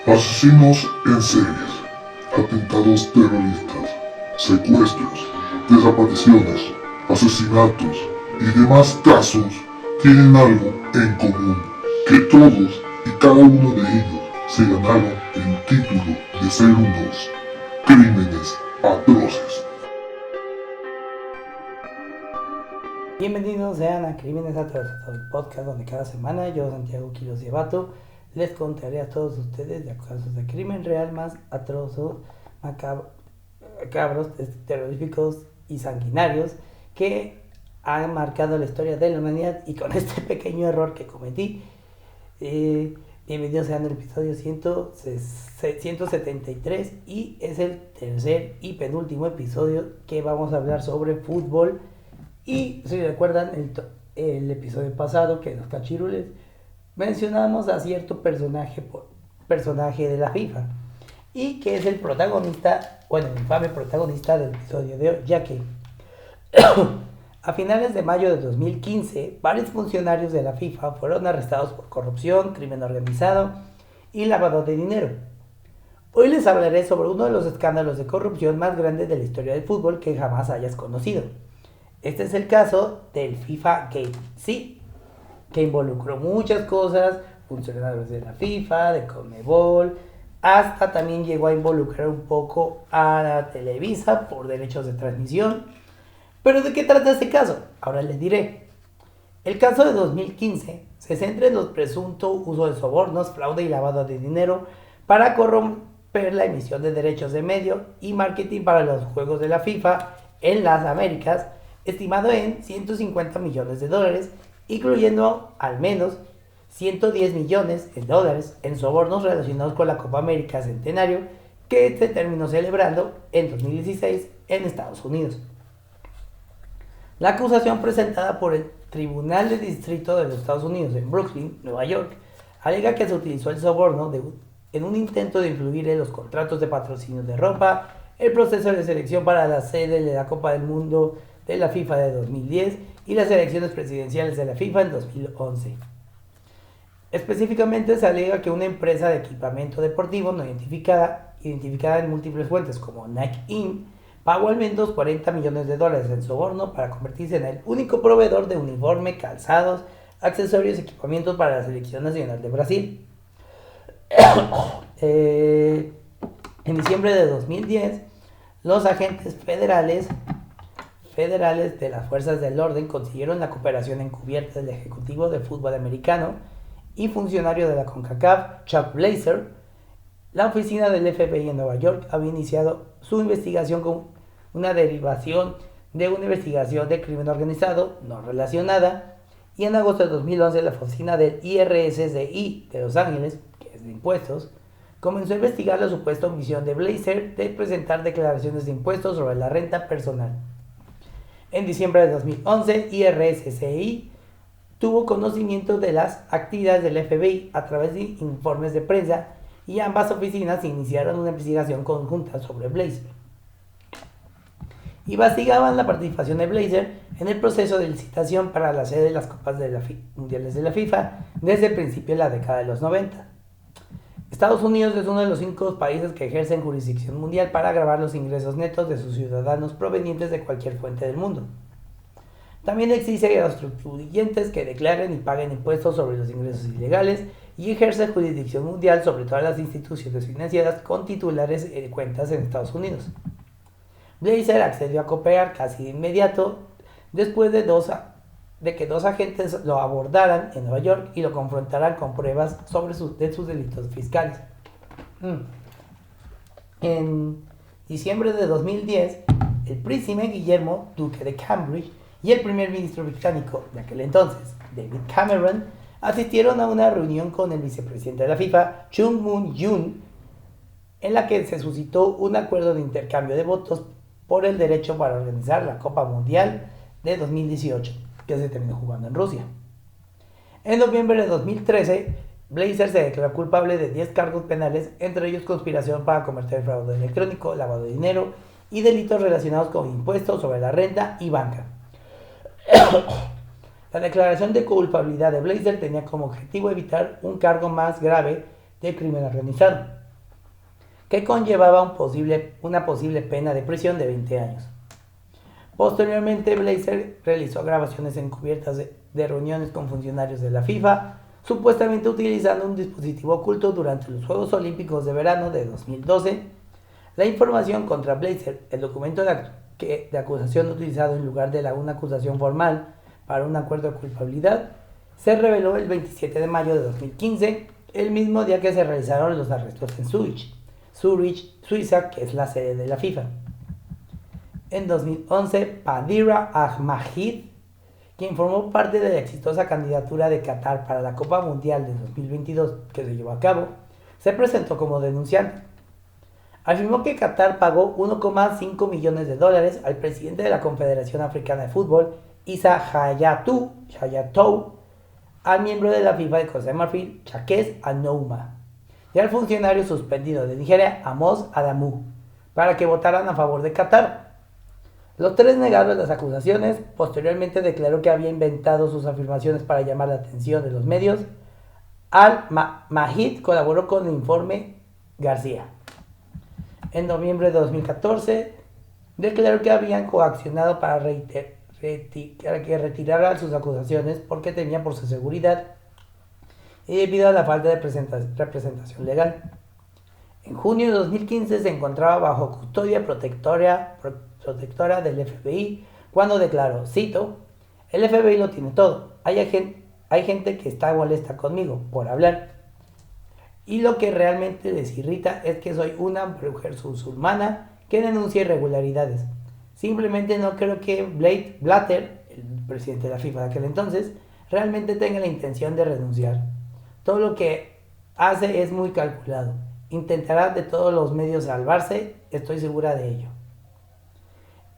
Asesinos en series, atentados terroristas, secuestros, desapariciones, asesinatos y demás casos tienen algo en común, que todos y cada uno de ellos se ganaron el título de ser unos crímenes atroces. Bienvenidos sean a Crímenes Atroces, el podcast donde cada semana yo, Santiago Quiroz y Abato, les contaré a todos ustedes de casos de crimen real más atroces, macabros, terroríficos y sanguinarios que han marcado la historia de la humanidad. Y con este pequeño error que cometí, bienvenidos sean al episodio 173 y es el tercer y penúltimo episodio que vamos a hablar sobre fútbol. Y si recuerdan el episodio pasado, que los cachirules, mencionamos a cierto personaje de la FIFA, y que es el protagonista, bueno, el infame protagonista del episodio de hoy, ya que a finales de mayo de 2015, varios funcionarios de la FIFA fueron arrestados por corrupción, crimen organizado y lavado de dinero. Hoy les hablaré sobre uno de los escándalos de corrupción más grandes de la historia del fútbol que jamás hayas conocido. Este es el caso del FIFA Gate, sí, que involucró muchas cosas, funcionarios de la FIFA, de Conmebol, hasta también llegó a involucrar un poco a la Televisa por derechos de transmisión. ¿Pero de qué trata este caso? Ahora les diré. El caso de 2015 se centra en los presuntos uso de sobornos, fraude y lavado de dinero para corromper la emisión de derechos de medio y marketing para los juegos de la FIFA en las Américas, estimado en $150 millones, incluyendo al menos $110 millones en sobornos relacionados con la Copa América Centenario, que se terminó celebrando en 2016 en Estados Unidos. La acusación presentada por el Tribunal de Distrito de los Estados Unidos en Brooklyn, Nueva York, alega que se utilizó el soborno en un intento de influir en los contratos de patrocinio de ropa, el proceso de selección para la sede de la Copa del Mundo de la FIFA de 2010 y las elecciones presidenciales de la FIFA en 2011. Específicamente se alega que una empresa de equipamiento deportivo no identificada en múltiples fuentes como Nike Inc., pagó al menos $40 millones en soborno para convertirse en el único proveedor de uniforme, calzados, accesorios y equipamientos para la Selección Nacional de Brasil. En diciembre de 2010, los agentes federales de las fuerzas del orden consiguieron la cooperación encubierta del ejecutivo de fútbol americano y funcionario de la CONCACAF, Chuck Blazer. La oficina del FBI en Nueva York había iniciado su investigación con una derivación de una investigación de crimen organizado no relacionada, y en agosto de 2011 la oficina del IRSSI de Los Ángeles, que es de impuestos, comenzó a investigar la supuesta omisión de Blazer de presentar declaraciones de impuestos sobre la renta personal. En diciembre de 2011, IRSSI tuvo conocimiento de las actividades del FBI a través de informes de prensa, y ambas oficinas iniciaron una investigación conjunta sobre Blazer. Investigaban la participación de Blazer en el proceso de licitación para la sede de las Copas Mundiales de la FIFA desde el principio de la década de los 90. Estados Unidos es uno de los 5 países que ejercen jurisdicción mundial para gravar los ingresos netos de sus ciudadanos provenientes de cualquier fuente del mundo. También existen los contribuyentes que declaren y paguen impuestos sobre los ingresos ilegales y ejercen jurisdicción mundial sobre todas las instituciones financieras con titulares de cuentas en Estados Unidos. Blazer accedió a cooperar casi de inmediato después de que dos agentes lo abordaran en Nueva York y lo confrontaran con pruebas sobre sus delitos fiscales. En diciembre de 2010, el príncipe Guillermo, duque de Cambridge, y el primer ministro británico de aquel entonces, David Cameron, asistieron a una reunión con el vicepresidente de la FIFA, Chung Moon-yoon, en la que se suscitó un acuerdo de intercambio de votos por el derecho para organizar la Copa Mundial de 2018, que se terminó jugando en Rusia. En noviembre de 2013, Blazer se declaró culpable de 10 cargos penales, entre ellos conspiración para cometer fraude electrónico, lavado de dinero y delitos relacionados con impuestos sobre la renta y banca. La declaración de culpabilidad de Blazer tenía como objetivo evitar un cargo más grave de crimen organizado. que conllevaba una posible pena de prisión de 20 años. Posteriormente, Blatter realizó grabaciones encubiertas de reuniones con funcionarios de la FIFA, supuestamente utilizando un dispositivo oculto durante los Juegos Olímpicos de Verano de 2012. La información contra Blatter, el documento de acusación utilizado en lugar de una acusación formal para un acuerdo de culpabilidad, se reveló el 27 de mayo de 2015, el mismo día que se realizaron los arrestos en Zurich, Suiza, que es la sede de la FIFA. En 2011, Padira Ahmahid, quien formó parte de la exitosa candidatura de Qatar para la Copa Mundial de 2022 que se llevó a cabo, se presentó como denunciante. Afirmó que Qatar pagó 1,5 millones de dólares al presidente de la Confederación Africana de Fútbol, Issa Hayatou, al miembro de la FIFA de Costa de Marfil, Jacques Anouma, y al funcionario suspendido de Nigeria, Amos Adamu, para que votaran a favor de Qatar. Los tres negaron las acusaciones. Posteriormente declaró que había inventado sus afirmaciones para llamar la atención de los medios. Al-Mahid colaboró con el informe García. En noviembre de 2014 declaró que habían coaccionado para que retirara sus acusaciones porque temía por su seguridad y debido a la falta de representación legal. En junio de 2015 se encontraba bajo custodia protectora del FBI cuando declaró, cito, el FBI lo tiene todo, hay gente que está molesta conmigo por hablar y lo que realmente les irrita es que soy una mujer musulmana que denuncia irregularidades. Simplemente no creo que Blatter, el presidente de la FIFA de aquel entonces, realmente tenga la intención de renunciar. Todo lo que hace es muy calculado. Intentará de todos los medios salvarse, estoy segura de ello.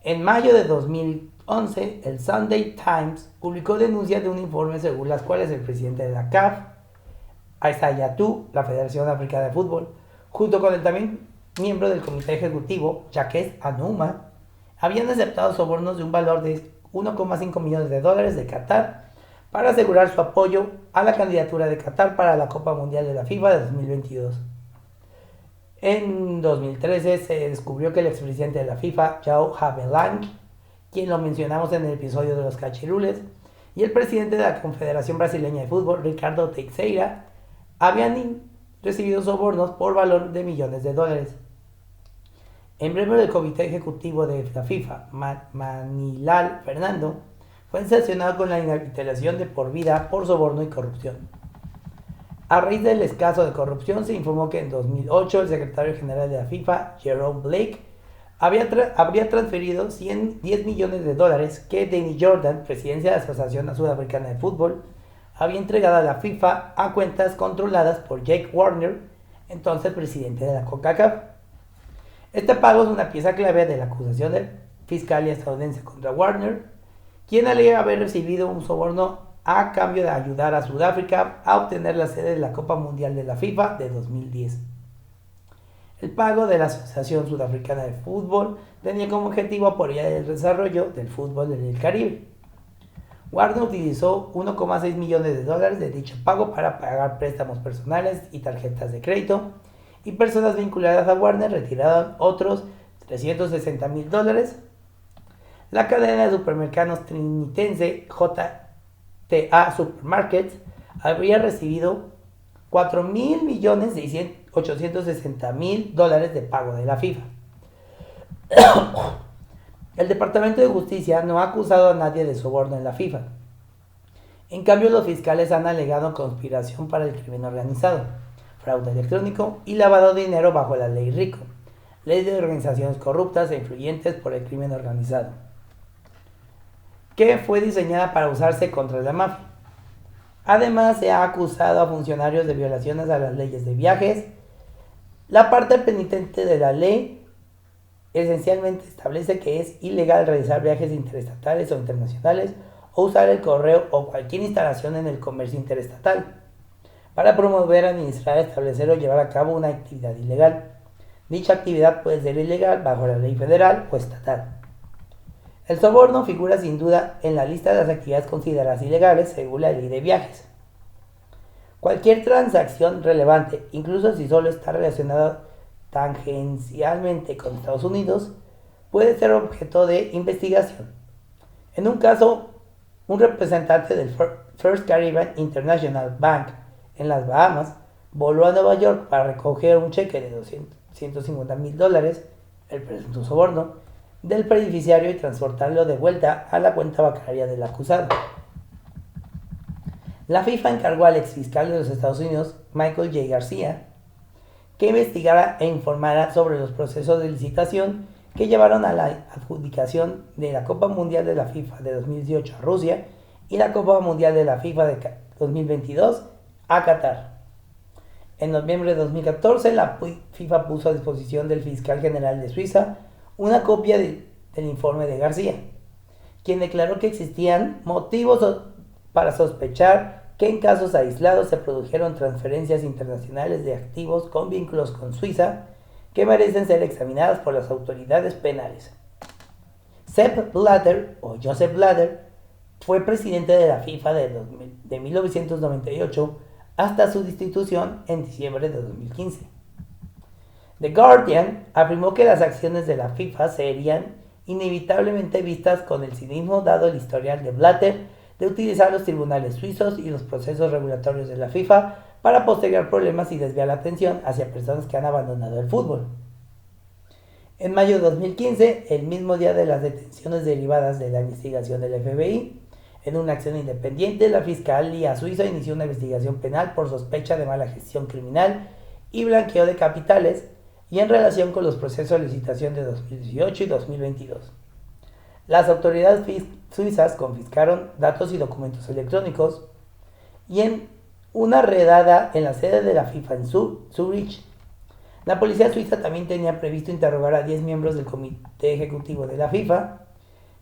En mayo de 2011, el Sunday Times publicó denuncias de un informe según las cuales el presidente de la CAF, Issa Hayatou, la Federación Africana de Fútbol, junto con el también miembro del comité ejecutivo, Jacques Anouma, habían aceptado sobornos de un valor de 1,5 millones de dólares de Qatar para asegurar su apoyo a la candidatura de Qatar para la Copa Mundial de la FIFA de 2022. En 2013 se descubrió que el expresidente de la FIFA, João Havelange, quien lo mencionamos en el episodio de los cachirules, y el presidente de la Confederación Brasileña de Fútbol, Ricardo Teixeira, habían recibido sobornos por valor de millones de dólares. El miembro del comité ejecutivo de la FIFA, Manilal Fernando, fue sancionado con la inhabilitación de por vida por soborno y corrupción. A raíz del caso de corrupción se informó que en 2008 el secretario general de la FIFA, Jerome Blake, habría transferido 10 millones de dólares que Danny Jordan, presidencia de la Asociación Sudafricana de Fútbol, había entregado a la FIFA a cuentas controladas por Jake Warner, entonces presidente de la CONCACAF. Este pago es una pieza clave de la acusación del fiscal estadounidense contra Warner, quien alega haber recibido un soborno a cambio de ayudar a Sudáfrica a obtener la sede de la Copa Mundial de la FIFA de 2010. El pago de la Asociación Sudafricana de Fútbol tenía como objetivo apoyar el desarrollo del fútbol en el Caribe. Warner utilizó 1,6 millones de dólares de dicho pago para pagar préstamos personales y tarjetas de crédito, y personas vinculadas a Warner retiraron otros $360,000. La cadena de supermercados trinitense JTA Supermarkets habría recibido $4,860,000 de pago de la FIFA. El Departamento de Justicia no ha acusado a nadie de soborno en la FIFA. En cambio, los fiscales han alegado conspiración para el crimen organizado, fraude electrónico y lavado de dinero bajo la ley RICO, ley de organizaciones corruptas e influyentes por el crimen organizado, que fue diseñada para usarse contra la mafia. Además, se ha acusado a funcionarios de violaciones a las leyes de viajes. La parte penitente de la ley esencialmente establece que es ilegal realizar viajes interestatales o internacionales o usar el correo o cualquier instalación en el comercio interestatal para promover, administrar, establecer o llevar a cabo una actividad ilegal. Dicha actividad puede ser ilegal bajo la ley federal o estatal. El soborno figura sin duda en la lista de las actividades consideradas ilegales según la ley de viajes. Cualquier transacción relevante, incluso si solo está relacionada tangencialmente con Estados Unidos, puede ser objeto de investigación. En un caso, un representante del First Caribbean International Bank en las Bahamas voló a Nueva York para recoger un cheque de $250,000, el presunto soborno, del beneficiario y transportarlo de vuelta a la cuenta bancaria del acusado. La FIFA encargó al exfiscal de los Estados Unidos, Michael J. García, que investigara e informara sobre los procesos de licitación que llevaron a la adjudicación de la Copa Mundial de la FIFA de 2018 a Rusia y la Copa Mundial de la FIFA de 2022 a Qatar. En noviembre de 2014, la FIFA puso a disposición del fiscal general de Suiza una copia del informe de García, quien declaró que existían motivos para sospechar que en casos aislados se produjeron transferencias internacionales de activos con vínculos con Suiza que merecen ser examinadas por las autoridades penales. Sepp Blatter, o Joseph Blatter, fue presidente de la FIFA de 1998 hasta su destitución en diciembre de 2015. The Guardian afirmó que las acciones de la FIFA serían inevitablemente vistas con el cinismo dado el historial de Blatter de utilizar los tribunales suizos y los procesos regulatorios de la FIFA para postergar problemas y desviar la atención hacia personas que han abandonado el fútbol. En mayo de 2015, el mismo día de las detenciones derivadas de la investigación del FBI, en una acción independiente, la Fiscalía Suiza inició una investigación penal por sospecha de mala gestión criminal y blanqueo de capitales y en relación con los procesos de licitación de 2018 y 2022. Las autoridades suizas confiscaron datos y documentos electrónicos y en una redada en la sede de la FIFA en Zurich, la policía suiza también tenía previsto interrogar a 10 miembros del comité ejecutivo de la FIFA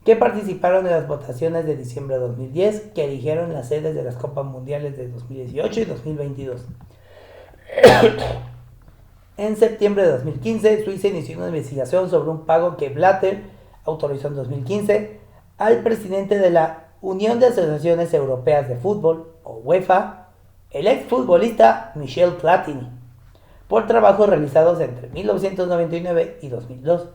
que participaron en las votaciones de diciembre de 2010 que eligieron las sedes de las Copas Mundiales de 2018 y 2022. En septiembre de 2015, Suiza inició una investigación sobre un pago que Blatter autorizó en 2015 al presidente de la Unión de Asociaciones Europeas de Fútbol, o UEFA, el exfutbolista Michel Platini, por trabajos realizados entre 1999 y 2002.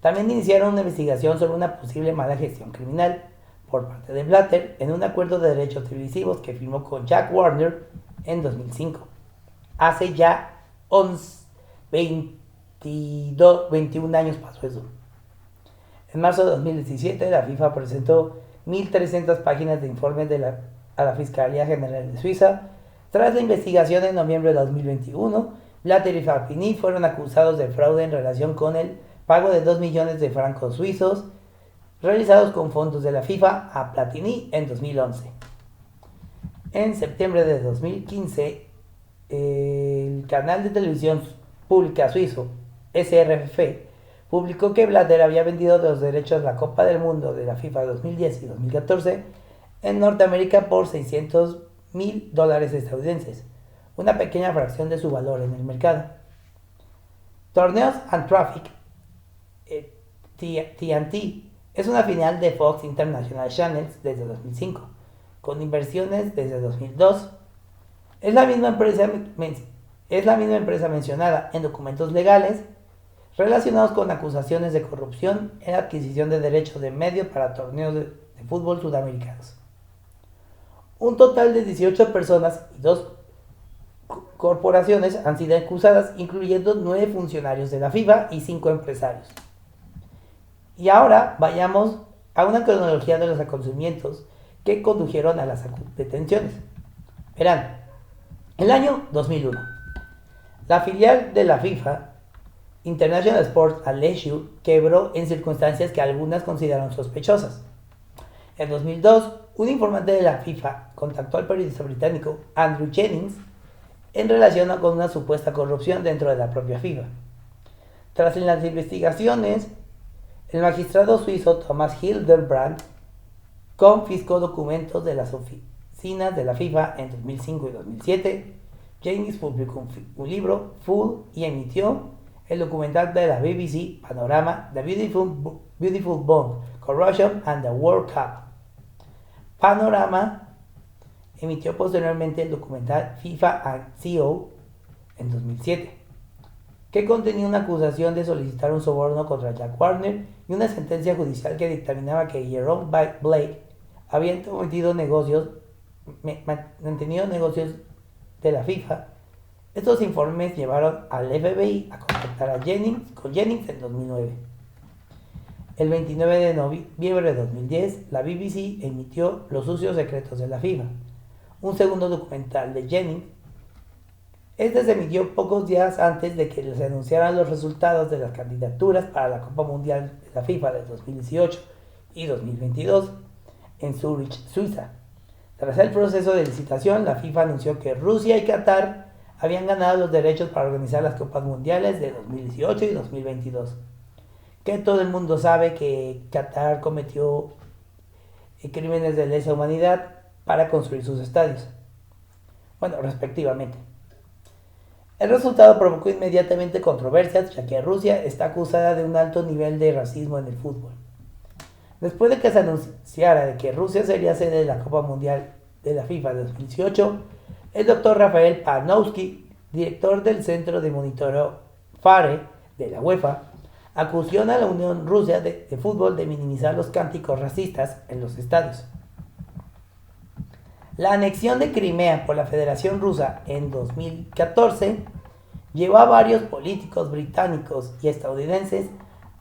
También iniciaron una investigación sobre una posible mala gestión criminal por parte de Blatter en un acuerdo de derechos televisivos que firmó con Jack Warner en 2005. Hace ya 21 años pasó eso. En marzo de 2017, la FIFA presentó 1.300 páginas de informes a la Fiscalía General de Suiza. Tras la investigación en noviembre de 2021, Blatter y Platini fueron acusados de fraude en relación con el pago de 2 millones de francos suizos realizados con fondos de la FIFA a Platini en 2011. En septiembre de 2015, el canal de televisión pública suizo, SRF, publicó que Blatter había vendido los derechos de la Copa del Mundo de la FIFA 2010 y 2014 en Norteamérica por $600,000 estadounidenses, una pequeña fracción de su valor en el mercado. Torneos and Traffic, TNT, es una filial de Fox International Channels desde 2005, con inversiones desde 2002. Es la misma empresa mencionada en documentos legales relacionados con acusaciones de corrupción en adquisición de derechos de medio para torneos de fútbol sudamericanos. Un total de 18 personas y 2 corporaciones han sido acusadas, incluyendo 9 funcionarios de la FIFA y 5 empresarios. Y ahora vayamos a una cronología de los acontecimientos que condujeron a las detenciones. Verán, el año 2001, la filial de la FIFA, International Sports and Leisure, quebró en circunstancias que algunas consideraron sospechosas. En 2002, un informante de la FIFA contactó al periodista británico Andrew Jennings en relación con una supuesta corrupción dentro de la propia FIFA. Tras las investigaciones, el magistrado suizo Thomas Hildebrand confiscó documentos de las oficinas de la FIFA en 2005 y 2007. Jennings publicó un libro, Full, y emitió el documental de la BBC, Panorama, The Beautiful Bond, Corruption and the World Cup. Panorama emitió posteriormente el documental FIFA and CEO en 2007. que contenía una acusación de solicitar un soborno contra Jack Warner y una sentencia judicial que dictaminaba que Jerome Blake había mantenido negocios de la FIFA. Estos informes llevaron al FBI a contactar a Jennings en 2009. El 29 de noviembre de 2010, la BBC emitió Los sucios secretos de la FIFA, un segundo documental de Jennings. Este se emitió pocos días antes de que se anunciaran los resultados de las candidaturas para la Copa Mundial de la FIFA de 2018 y 2022 en Zurich, Suiza. Tras el proceso de licitación, la FIFA anunció que Rusia y Qatar habían ganado los derechos para organizar las Copas Mundiales de 2018 y 2022. Que todo el mundo sabe que Qatar cometió crímenes de lesa humanidad para construir sus estadios. Bueno, respectivamente. El resultado provocó inmediatamente controversias, ya que Rusia está acusada de un alto nivel de racismo en el fútbol. Después de que se anunciara de que Rusia sería sede de la Copa Mundial de la FIFA de 2018, el doctor Rafael Panowski, director del Centro de Monitoreo FARE de la UEFA, acusó a la Unión Rusa de Fútbol de minimizar los cánticos racistas en los estadios. La anexión de Crimea por la Federación Rusa en 2014 llevó a varios políticos británicos y estadounidenses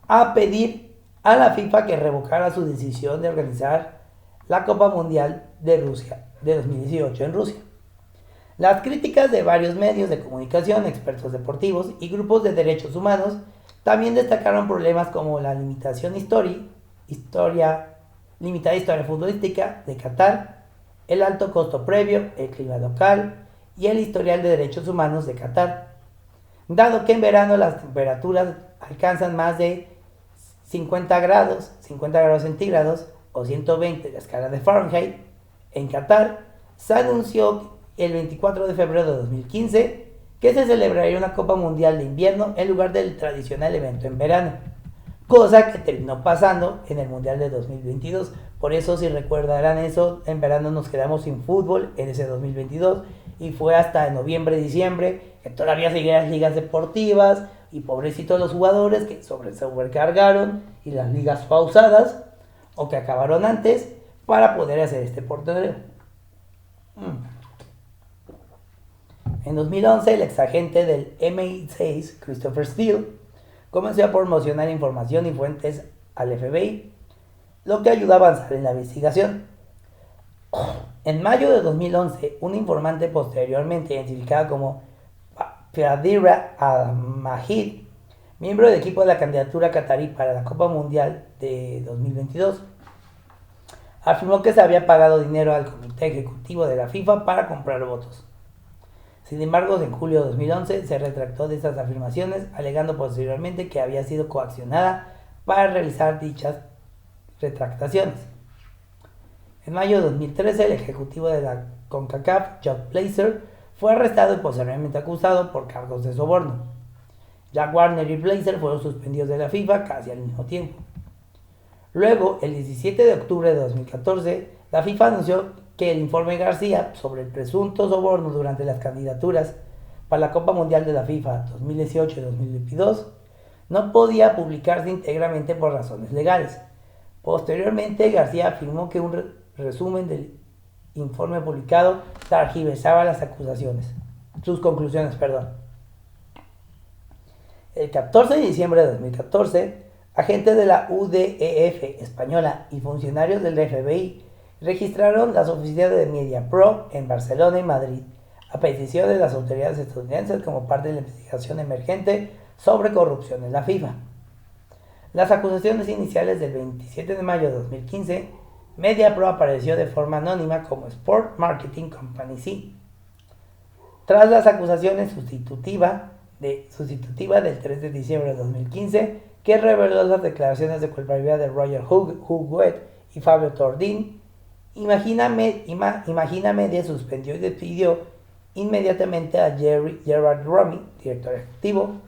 a pedir a la FIFA que revocara su decisión de organizar la Copa Mundial de Rusia de 2018 en Rusia. Las críticas de varios medios de comunicación, expertos deportivos y grupos de derechos humanos también destacaron problemas como la limitada historia futbolística de Qatar, el alto costo previo, el clima local y el historial de derechos humanos de Qatar, dado que en verano las temperaturas alcanzan más de 50 grados centígrados o 120 de la escala de Fahrenheit. En Qatar se anunció el 24 de febrero de 2015 que se celebraría una Copa Mundial de invierno en lugar del tradicional evento en verano, cosa que terminó pasando en el Mundial de 2022. Por eso, si recordarán eso, en verano nos quedamos sin fútbol en ese 2022 y fue hasta noviembre, diciembre que todavía seguían las ligas deportivas y pobrecitos los jugadores que sobrecargaron y las ligas pausadas o que acabaron antes para poder hacer este torneo. En 2011, el exagente del MI6, Christopher Steele, comenzó a promocionar información y fuentes al FBI, lo que ayudó a avanzar en la investigación. En mayo de 2011, un informante posteriormente identificado como Fadira Al-Mahid, miembro del equipo de la candidatura catarí para la Copa Mundial de 2022, afirmó que se había pagado dinero al comité ejecutivo de la FIFA para comprar votos. Sin embargo, en julio de 2011 se retractó de estas afirmaciones, alegando posteriormente que había sido coaccionada para realizar dichas retractaciones. En mayo de 2013, el ejecutivo de la CONCACAF, Chuck Blazer, fue arrestado y posteriormente acusado por cargos de soborno. Jack Warner y Blazer fueron suspendidos de la FIFA casi al mismo tiempo. Luego, el 17 de octubre de 2014, la FIFA anunció que el informe García sobre el presunto soborno durante las candidaturas para la Copa Mundial de la FIFA 2018 y 2022 no podía publicarse íntegramente por razones legales. Posteriormente, García afirmó que un resumen del informe publicado tergiversaba sus conclusiones. El 14 de diciembre de 2014, agentes de la UDEF española y funcionarios del FBI registraron las oficinas de MediaPro en Barcelona y Madrid, a petición de las autoridades estadounidenses como parte de la investigación emergente sobre corrupción en la FIFA. Las acusaciones iniciales del 27 de mayo de 2015, MediaPro apareció de forma anónima como Sport Marketing Company C. Tras las acusaciones sustitutiva del 3 de diciembre de 2015, que reveló las declaraciones de culpabilidad de Roger Huguet y Fabio Tordin, Imagina Media suspendió y despidió inmediatamente a Gerard Romy, director ejecutivo,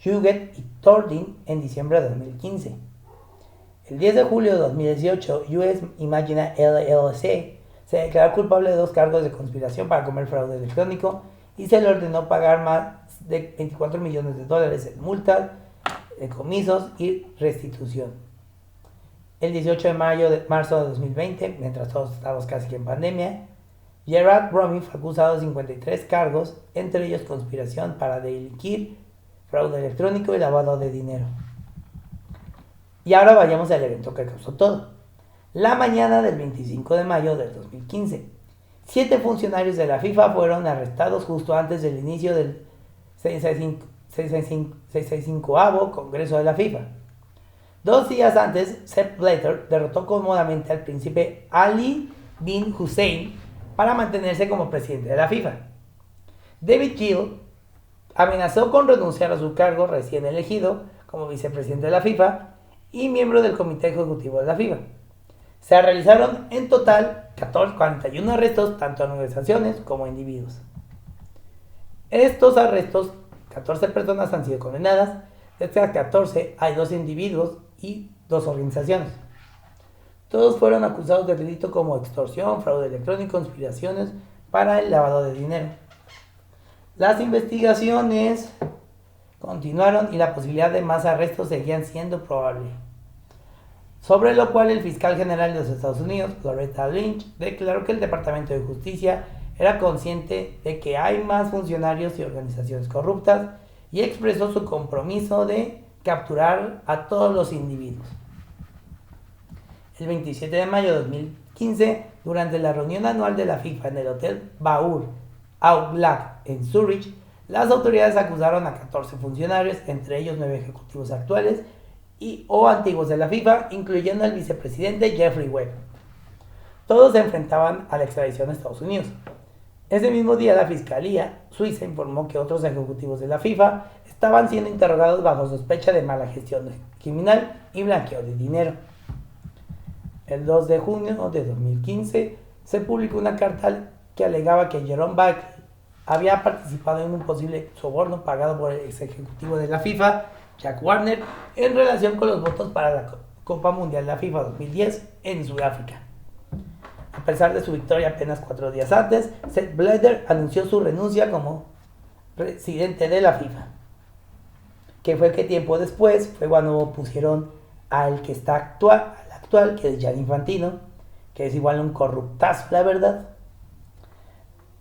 Huguet y Tordin en diciembre de 2015. El 10 de julio de 2018, US Imagina LLC se declaró culpable de 2 cargos de conspiración para comer fraude electrónico y se le ordenó pagar más de 24 millones de dólares en multas, decomisos y restitución. El 18 de marzo de 2020, mientras todos estamos casi que en pandemia, Gerard Bromley fue acusado de 53 cargos, entre ellos conspiración para delinquir, fraude electrónico y lavado de dinero. Y ahora vayamos al evento que causó todo. La mañana del 25 de mayo del 2015, 7 funcionarios de la FIFA fueron arrestados justo antes del inicio del 65º Congreso de la FIFA. 2 días antes, Sepp Blatter derrotó cómodamente al príncipe Ali bin Hussein para mantenerse como presidente de la FIFA. David Gill amenazó con renunciar a su cargo recién elegido como vicepresidente de la FIFA y miembro del comité ejecutivo de la FIFA. Se realizaron en total 41 arrestos, tanto en organizaciones como en individuos. Estos arrestos, 14 personas han sido condenadas. De estas 14 hay 2 individuos y 2 organizaciones. Todos fueron acusados de delito como extorsión, fraude electrónico, conspiraciones para el lavado de dinero. Las investigaciones continuaron y la posibilidad de más arrestos seguían siendo probable. Sobre lo cual el fiscal general de los Estados Unidos, Loretta Lynch, declaró que el Departamento de Justicia era consciente de que hay más funcionarios y organizaciones corruptas y expresó su compromiso de capturar a todos los individuos. El 27 de mayo de 2015, durante la reunión anual de la FIFA en el Hotel Baur Au Lac en Zurich, las autoridades acusaron a 14 funcionarios, entre ellos 9 ejecutivos actuales o antiguos de la FIFA, incluyendo al vicepresidente Jeffrey Webb. Todos se enfrentaban a la extradición a Estados Unidos. Ese mismo día, la Fiscalía Suiza informó que otros ejecutivos de la FIFA estaban siendo interrogados bajo sospecha de mala gestión criminal y blanqueo de dinero. El 2 de junio de 2015 se publicó una carta que alegaba que Jerome Buckley había participado en un posible soborno pagado por el ex ejecutivo de la FIFA, Jack Warner, en relación con los votos para la Copa Mundial de la FIFA 2010 en Sudáfrica. A pesar de su victoria apenas 4 días antes, Sepp Blatter anunció su renuncia como presidente de la FIFA. Que fue que tiempo después fue cuando pusieron al que está actual, que es Gianni Infantino, que es igual un corruptazo, la verdad.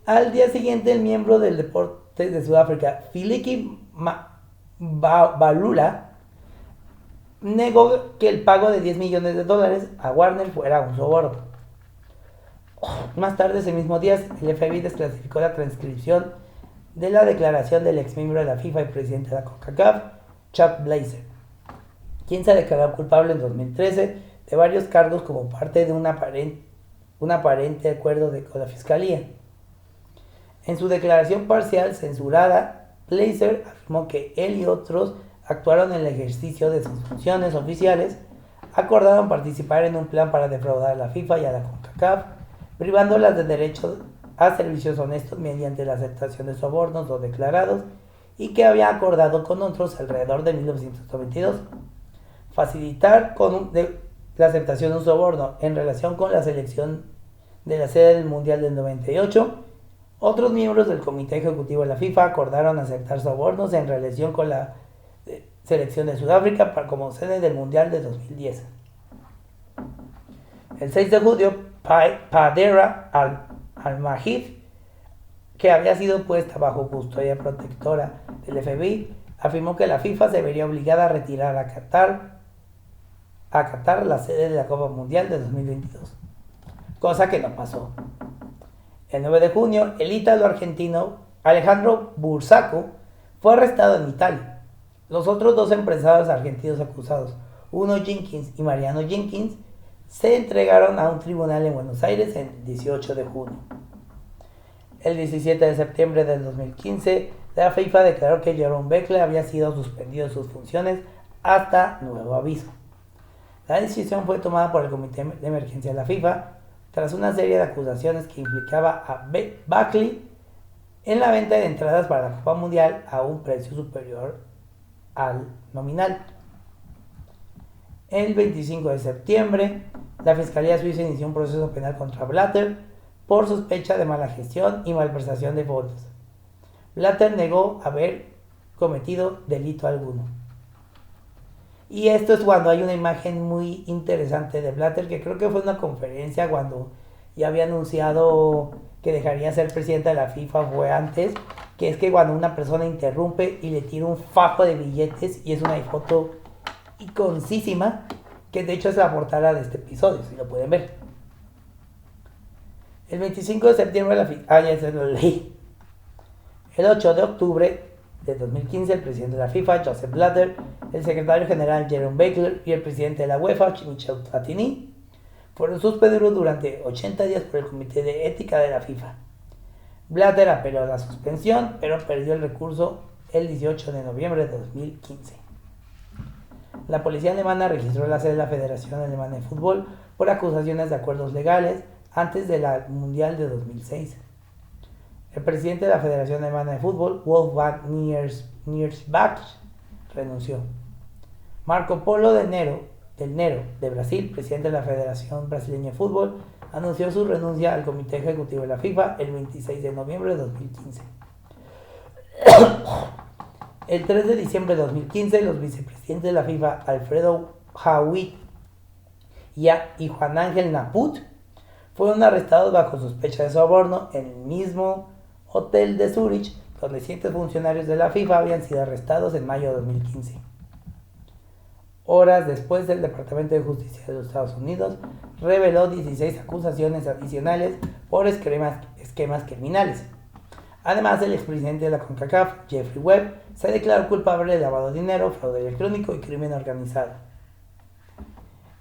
Al día siguiente, el miembro del Deportes de Sudáfrica, Filiki Balula, negó que el pago de $10 millones a Warner fuera un soborno. Más tarde ese mismo día, el FBI desclasificó la transcripción de la declaración del ex miembro de la FIFA y presidente de la CONCACAF, Chuck Blazer, quien se declaró culpable en 2013 de varios cargos como parte de un aparente acuerdo con la Fiscalía. En su declaración parcial censurada, Blazer afirmó que él y otros actuaron en el ejercicio de sus funciones oficiales, acordaron participar en un plan para defraudar a la FIFA y a la CONCACAF, privándolas de derechos a servicios honestos mediante la aceptación de sobornos no declarados, y que había acordado con otros alrededor de 1992. Facilitar la aceptación de un soborno en relación con la selección de la sede del Mundial del 98. Otros miembros del Comité Ejecutivo de la FIFA acordaron aceptar sobornos en relación con la selección de Sudáfrica como sede del Mundial de 2010. El 6 de julio, Padera Al-Mahid, que había sido puesta bajo custodia protectora del FBI, afirmó que la FIFA se vería obligada a retirar a Qatar la sede de la Copa Mundial de 2022, cosa que no pasó. El 9 de junio, el ítalo-argentino Alejandro Bursaco fue arrestado en Italia. Los otros 2 empresarios argentinos acusados, Uno Jenkins y Mariano Jenkins, se entregaron a un tribunal en Buenos Aires el 18 de junio. El 17 de septiembre del 2015, la FIFA declaró que Jerome Buckley había sido suspendido de sus funciones hasta nuevo aviso. La decisión fue tomada por el Comité de Emergencia de la FIFA tras una serie de acusaciones que implicaba a Buckley en la venta de entradas para la Copa Mundial a un precio superior al nominal. El 25 de septiembre, la Fiscalía Suiza inició un proceso penal contra Blatter por sospecha de mala gestión y malversación de fondos. Blatter negó haber cometido delito alguno. Y esto es cuando hay una imagen muy interesante de Blatter, que creo que fue una conferencia cuando ya había anunciado que dejaría ser presidente de la FIFA, fue antes, que es que cuando una persona interrumpe y le tira un fajo de billetes, y es una foto iconcísima, que de hecho es la portada de este episodio, si lo pueden ver. El 25 de septiembre la FIFA... ya se lo leí. El 8 de octubre de 2015, el presidente de la FIFA, Joseph Blatter, el secretario general Jerome Baker y el presidente de la UEFA, Michel Platini, fueron suspendidos durante 80 días por el Comité de Ética de la FIFA. Blatter apeló a la suspensión, pero perdió el recurso el 18 de noviembre de 2015. La policía alemana registró la sede de la Federación Alemana de Fútbol por acusaciones de acuerdos legales antes de la Mundial de 2006. El presidente de la Federación Alemana de Fútbol, Wolfgang Niersbach, renunció. Marco Polo del Nero, de Brasil, presidente de la Federación Brasileña de Fútbol, anunció su renuncia al Comité Ejecutivo de la FIFA el 26 de noviembre de 2015. El 3 de diciembre de 2015, los vicepresidentes de la FIFA, Alfredo Hauit y Juan Ángel Naput, fueron arrestados bajo sospecha de soborno en el mismo hotel de Zúrich, donde 7 funcionarios de la FIFA habían sido arrestados en mayo de 2015. Horas después, el Departamento de Justicia de los Estados Unidos reveló 16 acusaciones adicionales por esquemas criminales. Además, el expresidente de la CONCACAF, Jeffrey Webb, se declaró culpable de lavado de dinero, fraude electrónico y crimen organizado.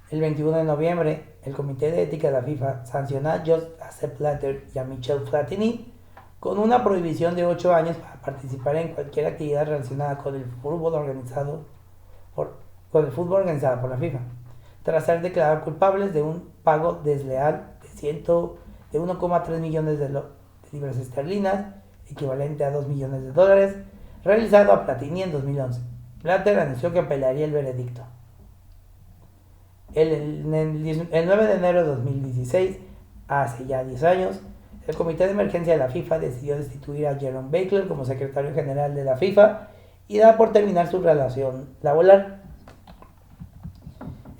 El 21 de noviembre, el Comité de Ética de la FIFA sancionó a Joseph Blatter y a Michel Platini con una prohibición de 8 años para participar en cualquier actividad relacionada con el fútbol organizado por la FIFA, tras ser declarados culpables de un pago desleal de 1,3 millones de libras esterlinas, equivalente a $2 millones, realizado a Platini en 2011. Blatter anunció que apelaría el veredicto. El 9 de enero de 2016, hace ya 10 años, el Comité de Emergencia de la FIFA decidió destituir a Jerome Baker como secretario general de la FIFA y da por terminar su relación laboral.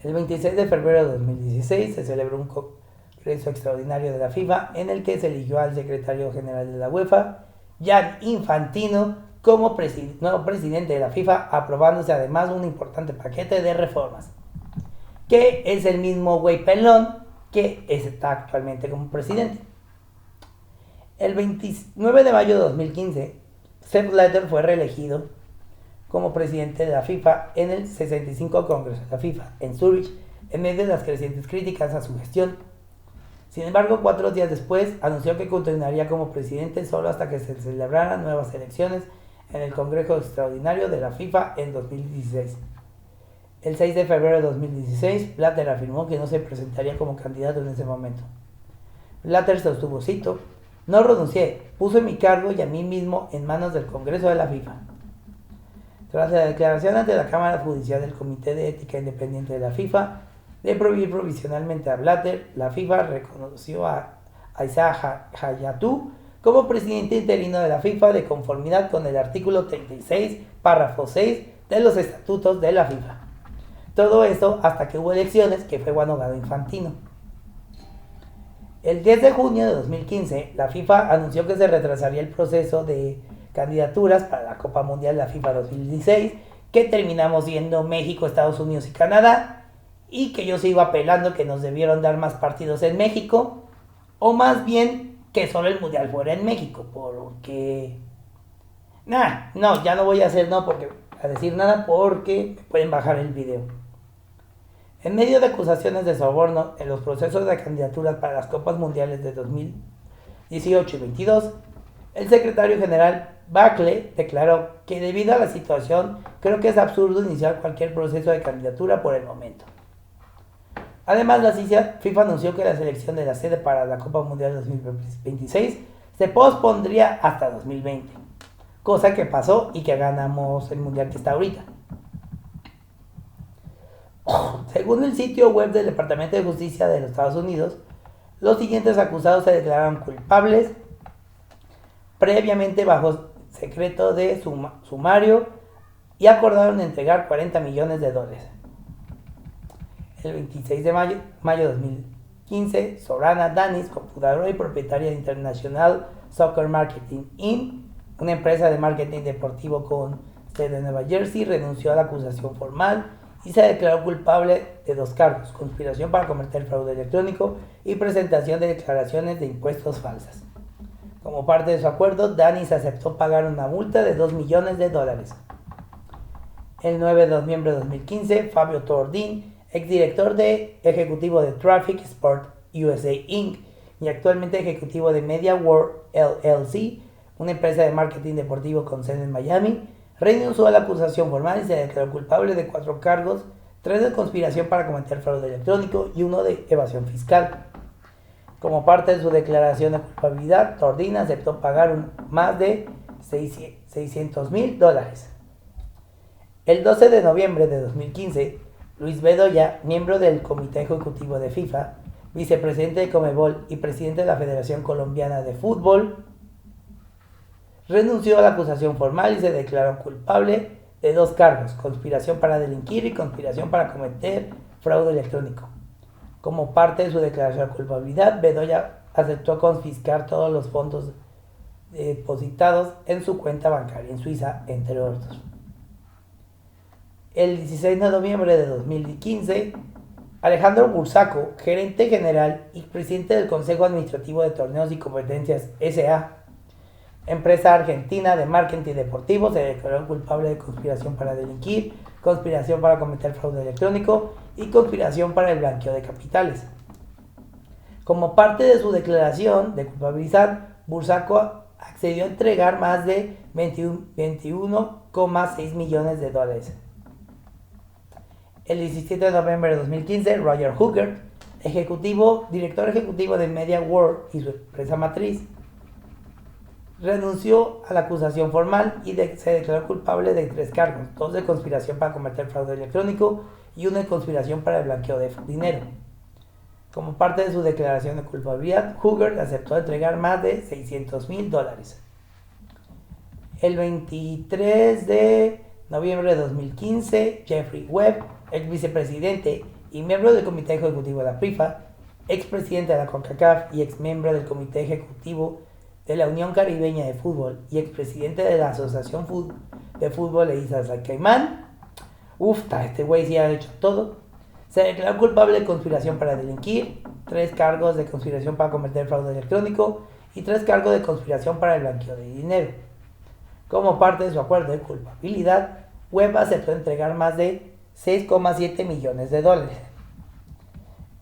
El 26 de febrero de 2016 se celebró un congreso extraordinario de la FIFA en el que se eligió al secretario general de la UEFA, Gianni Infantino, como nuevo presidente de la FIFA, aprobándose además un importante paquete de reformas, que es el mismo güey pelón que está actualmente como presidente. El 29 de mayo de 2015, Sepp Blatter fue reelegido como presidente de la FIFA en el 65 Congreso de la FIFA en Zúrich, en medio de las crecientes críticas a su gestión. Sin embargo, 4 días después, anunció que continuaría como presidente solo hasta que se celebraran nuevas elecciones en el Congreso Extraordinario de la FIFA en 2016. El 6 de febrero de 2016, Blatter afirmó que no se presentaría como candidato en ese momento. Blatter sostuvo, cito: "No renuncié, puse mi cargo y a mí mismo en manos del Congreso de la FIFA". Tras la declaración ante la Cámara Judicial del Comité de Ética Independiente de la FIFA de prohibir provisionalmente a Blatter, la FIFA reconoció a Issa Hayatou como presidente interino de la FIFA de conformidad con el artículo 36, párrafo 6 de los estatutos de la FIFA. Todo esto hasta que hubo elecciones, que fue cuando ganó Infantino. El 10 de junio de 2015, la FIFA anunció que se retrasaría el proceso de candidaturas para la Copa Mundial de la FIFA 2016, que terminamos siendo México, Estados Unidos y Canadá, y que yo sigo apelando que nos debieron dar más partidos en México, o más bien que solo el Mundial fuera en México, porque... ya no voy a decir nada porque pueden bajar el video. En medio de acusaciones de soborno en los procesos de candidaturas para las Copas Mundiales de 2018 y 2022, el secretario general Bacle declaró que debido a la situación, creo que es absurdo iniciar cualquier proceso de candidatura por el momento. Además, la FIFA anunció que la selección de la sede para la Copa Mundial 2026 se pospondría hasta 2020, cosa que pasó y que ganamos el Mundial que está ahorita. Según el sitio web del Departamento de Justicia de los Estados Unidos, los siguientes acusados se declararon culpables previamente bajo secreto de sumario y acordaron entregar $40 millones. El 26 de mayo de 2015, Sorana Danis, cofundadora y propietaria de International Soccer Marketing Inc., una empresa de marketing deportivo con sede en Nueva Jersey, renunció a la acusación formal y se declaró culpable de 2 cargos: conspiración para cometer fraude electrónico y presentación de declaraciones de impuestos falsas. Como parte de su acuerdo, Danis aceptó pagar una multa de $2 millones. El 9 de noviembre de 2015, Fabio Tordin, exdirector ejecutivo de Traffic Sport USA Inc. y actualmente ejecutivo de Media World LLC, una empresa de marketing deportivo con sede en Miami, renunció a la acusación formal y se declaró culpable de 4 cargos, 3 de conspiración para cometer fraude electrónico y 1 de evasión fiscal. Como parte de su declaración de culpabilidad, Tordin aceptó pagar más de $600,000. El 12 de noviembre de 2015, Luis Bedoya, miembro del Comité Ejecutivo de FIFA, vicepresidente de Conmebol y presidente de la Federación Colombiana de Fútbol, renunció a la acusación formal y se declaró culpable de 2 cargos: conspiración para delinquir y conspiración para cometer fraude electrónico. Como parte de su declaración de culpabilidad, Bedoya aceptó confiscar todos los fondos depositados en su cuenta bancaria en Suiza, entre otros. El 16 de noviembre de 2015, Alejandro Bursaco, gerente general y presidente del Consejo Administrativo de Torneos y Competencias S.A., empresa argentina de marketing deportivo, se declaró culpable de conspiración para delinquir, conspiración para cometer fraude electrónico y conspiración para el blanqueo de capitales. Como parte de su declaración de culpabilidad, Bursaco accedió a entregar más de $21,6 millones. El 17 de noviembre de 2015, Roger Hugger, director ejecutivo de Media World y su empresa matriz, renunció a la acusación formal y se declaró culpable de 3 cargos: 2 de conspiración para cometer fraude electrónico y 1 de conspiración para el blanqueo de dinero. Como parte de su declaración de culpabilidad, Hugger aceptó entregar más de $600,000. El 23 de noviembre de 2015, Jeffrey Webb, ex vicepresidente y miembro del Comité Ejecutivo de la FIFA, expresidente de la CONCACAF y ex miembro del Comité Ejecutivo de la Unión Caribeña de Fútbol y expresidente de la Asociación de Fútbol de Islas Caimán, este güey sí ha hecho todo, se declaró culpable de conspiración para delinquir, 3 cargos de conspiración para cometer fraude electrónico y 3 cargos de conspiración para el blanqueo de dinero. Como parte de su acuerdo de culpabilidad, Webb aceptó entregar más de $6,7 millones.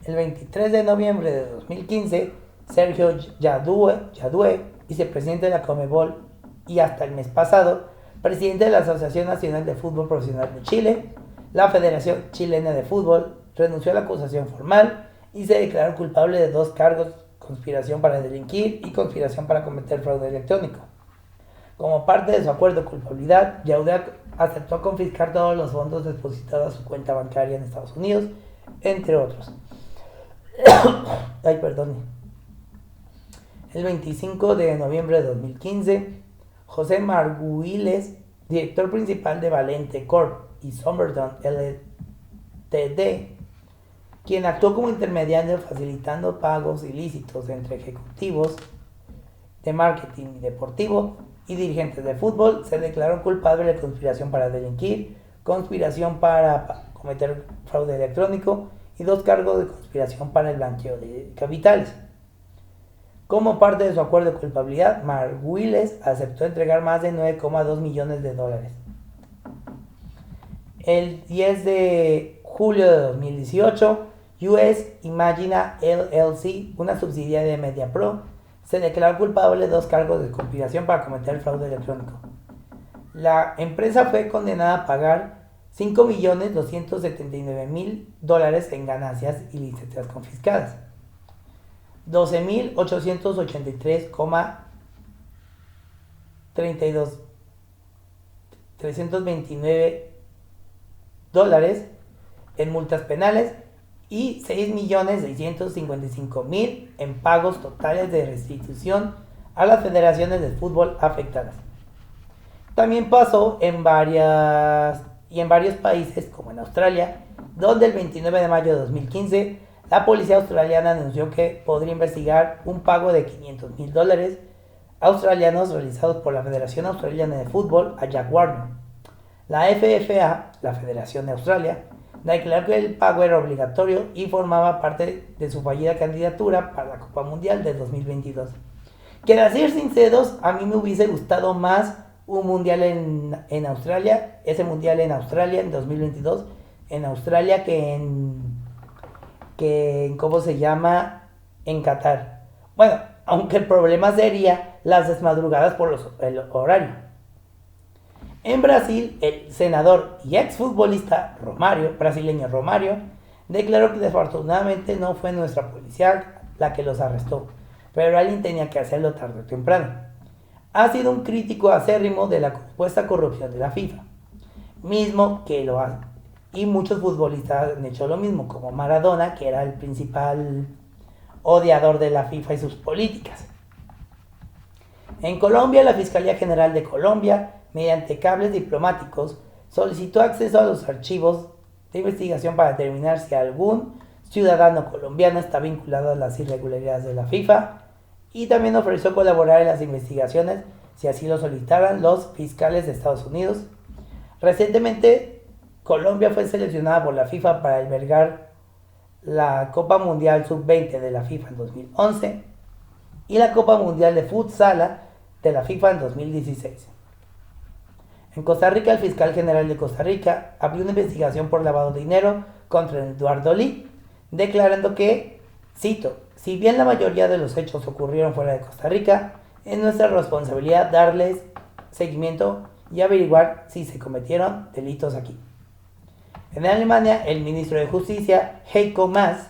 El 23 de noviembre de 2015, Sergio Yadue, vicepresidente de la Conmebol y hasta el mes pasado, presidente de la Asociación Nacional de Fútbol Profesional de Chile, la Federación Chilena de Fútbol, renunció a la acusación formal y se declaró culpable de 2 cargos: conspiración para delinquir y conspiración para cometer fraude electrónico. Como parte de su acuerdo de culpabilidad, Yadue aceptó confiscar todos los fondos depositados a su cuenta bancaria en Estados Unidos, entre otros. El 25 de noviembre de 2015, José Marguiles, director principal de Valente Corp y Somerton Ltd., quien actuó como intermediario facilitando pagos ilícitos entre ejecutivos de marketing deportivo y dirigentes de fútbol, se declaró culpable de conspiración para delinquir, conspiración para cometer fraude electrónico y 2 cargos de conspiración para el blanqueo de capitales. Como parte de su acuerdo de culpabilidad, Marguiles aceptó entregar más de $9,2 millones. El 10 de julio de 2018, US Imagina LLC, una subsidiaria de MediaPro, se declaró culpable de 2 cargos de conspiración para cometer fraude electrónico. La empresa fue condenada a pagar $5,279,000 en ganancias ilícitas confiscadas, $12,883,329 en multas penales y $6,655,000 en pagos totales de restitución a las federaciones de fútbol afectadas. También pasó en varios países, como en Australia, donde el 29 de mayo de 2015 la policía australiana anunció que podría investigar un pago de $500,000 australianos realizados por la Federación Australiana de Fútbol a Jack Warner. La FFA, la Federación de Australia, declaró que el pago era obligatorio y formaba parte de su fallida candidatura para la Copa Mundial de 2022. Que a ser sinceros, a mí me hubiese gustado más un mundial en Australia, ese mundial en Australia en 2022, en Australia que en ¿cómo se llama? En Qatar. Bueno, aunque el problema sería las desmadrugadas por el horario. En Brasil, el senador y exfutbolista brasileño Romário, declaró que desafortunadamente no fue nuestra policía la que los arrestó, pero alguien tenía que hacerlo tarde o temprano. Ha sido un crítico acérrimo de la supuesta corrupción de la FIFA, mismo que lo hace. Y muchos futbolistas han hecho lo mismo, como Maradona, que era el principal odiador de la FIFA y sus políticas. En Colombia, la Fiscalía General de Colombia, mediante cables diplomáticos, solicitó acceso a los archivos de investigación para determinar si algún ciudadano colombiano está vinculado a las irregularidades de la FIFA y también ofreció colaborar en las investigaciones si así lo solicitaran los fiscales de Estados Unidos. Recientemente, Colombia fue seleccionada por la FIFA para albergar la Copa Mundial Sub-20 de la FIFA en 2011 y la Copa Mundial de Futsal de la FIFA en 2016. En Costa Rica, el fiscal general de Costa Rica abrió una investigación por lavado de dinero contra Eduardo Lee, declarando que, cito, si bien la mayoría de los hechos ocurrieron fuera de Costa Rica, es nuestra responsabilidad darles seguimiento y averiguar si se cometieron delitos aquí. En Alemania, el ministro de Justicia, Heiko Maas,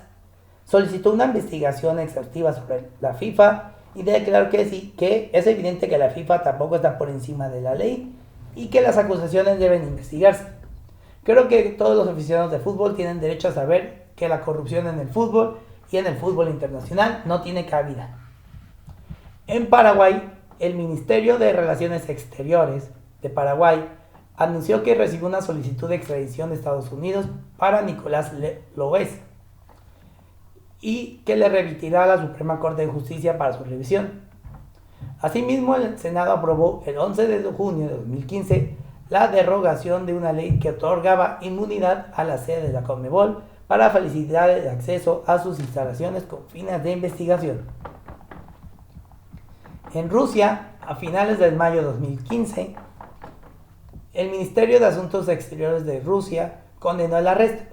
solicitó una investigación exhaustiva sobre la FIFA y declaró que sí, que es evidente que la FIFA tampoco está por encima de la ley y que las acusaciones deben investigarse. Creo que todos los aficionados de fútbol tienen derecho a saber que la corrupción en el fútbol y en el fútbol internacional no tiene cabida. En Paraguay, el Ministerio de Relaciones Exteriores de Paraguay anunció que recibió una solicitud de extradición de Estados Unidos para Nicolás Loes y que le remitirá a la Suprema Corte de Justicia para su revisión. Asimismo, el Senado aprobó el 11 de junio de 2015 la derogación de una ley que otorgaba inmunidad a la sede de la Conmebol para facilitar el acceso a sus instalaciones con fines de investigación. En Rusia, a finales de mayo de 2015, el Ministerio de Asuntos Exteriores de Rusia condenó el arresto,